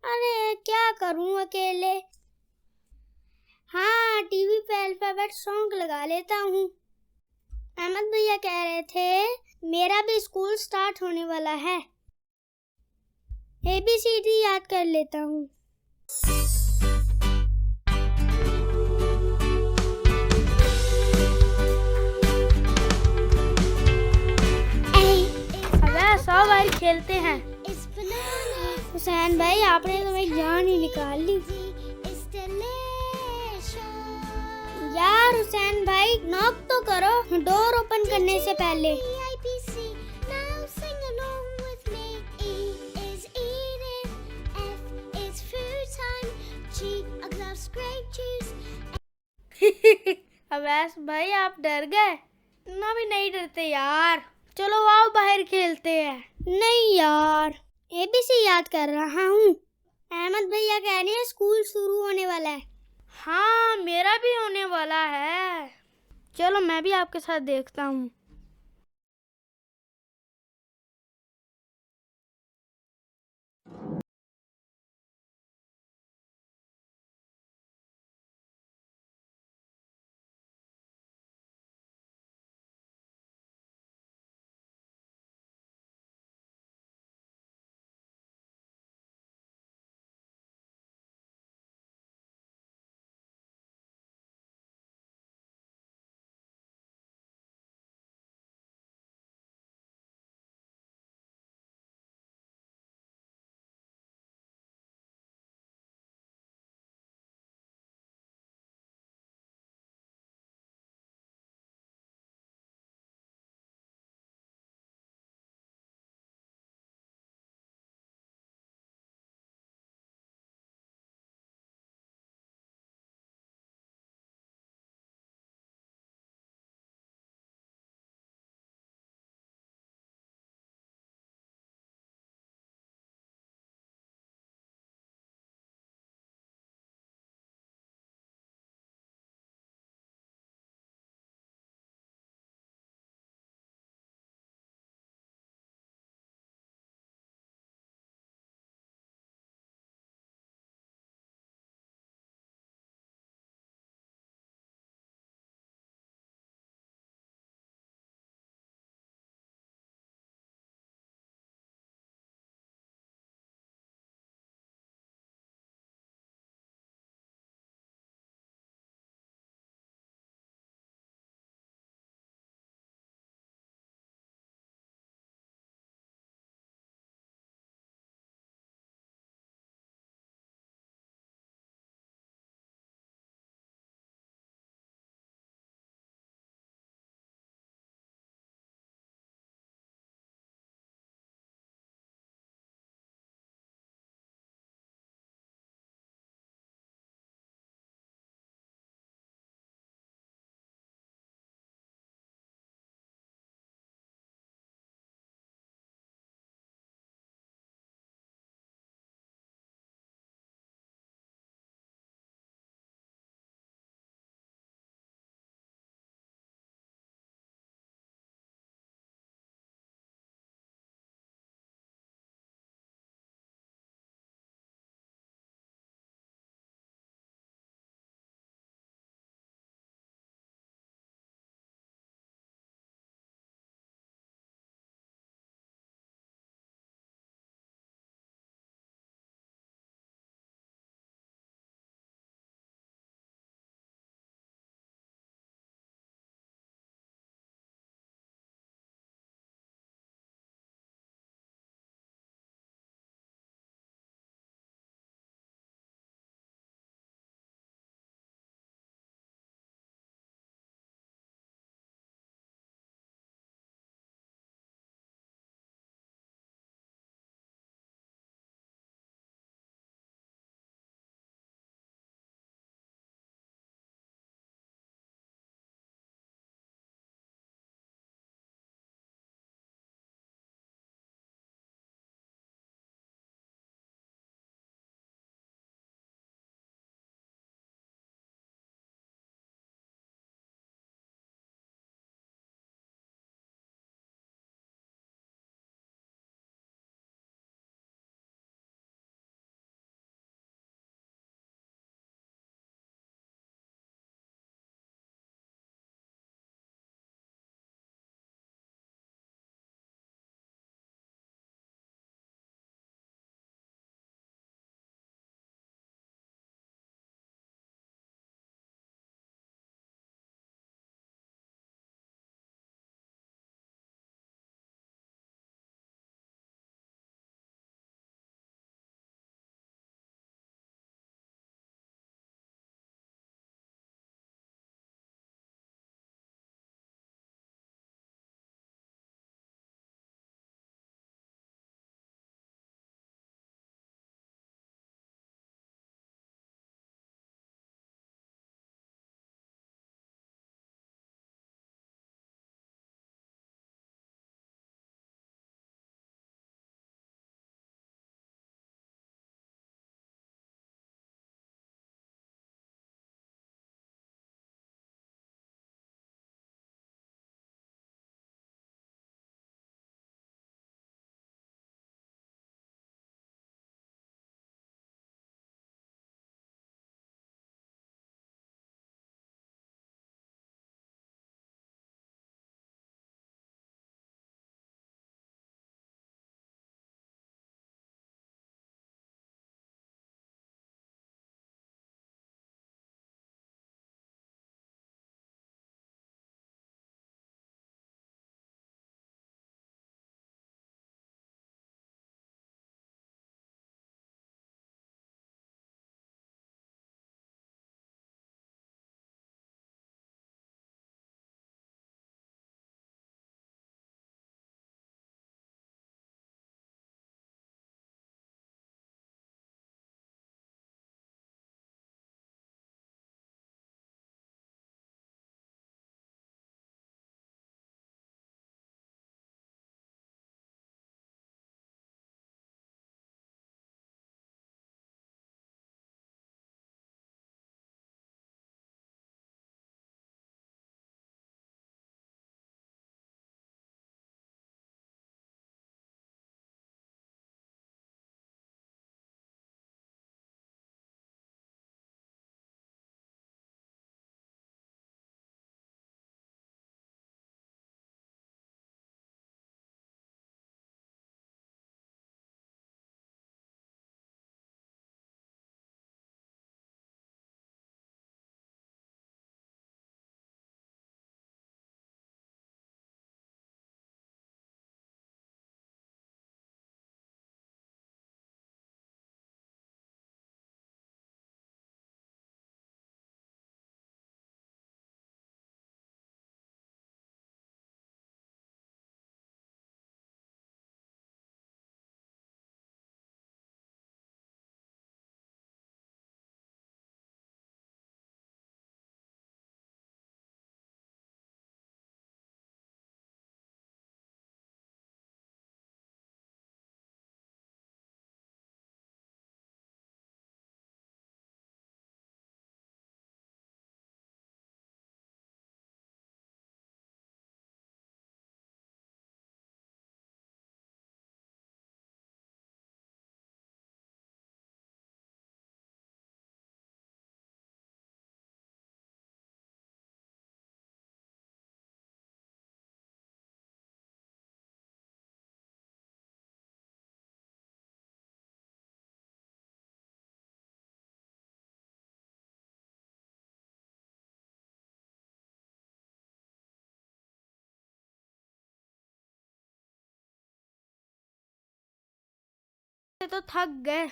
अरे क्या करूं अकेले। हाँ, टीवी पे अल्फाबेट सॉन्ग लगा लेता हूँ। अहमद भैया कह रहे थे मेरा भी स्कूल स्टार्ट होने वाला है। ABCD याद कर लेता हूँ। अबे सब भाई खेलते हैं। हुसैन भाई आपने तो मेरी जान ही निकाल ली। यार हुसैन भाई नॉक तो करो डोर ओपन करने से पहले। अवैस भाई आप डर गए? ना भी नहीं डरते यार। चलो आओ बाहर खेलते हैं। नहीं यार, ABC याद कर रहा हूँ। अहमद भैया कह रहे हैं स्कूल शुरू होने वाला है। हाँ मेरा भी होने वाला है। चलो मैं भी आपके साथ देखता हूँ। तो थक गए।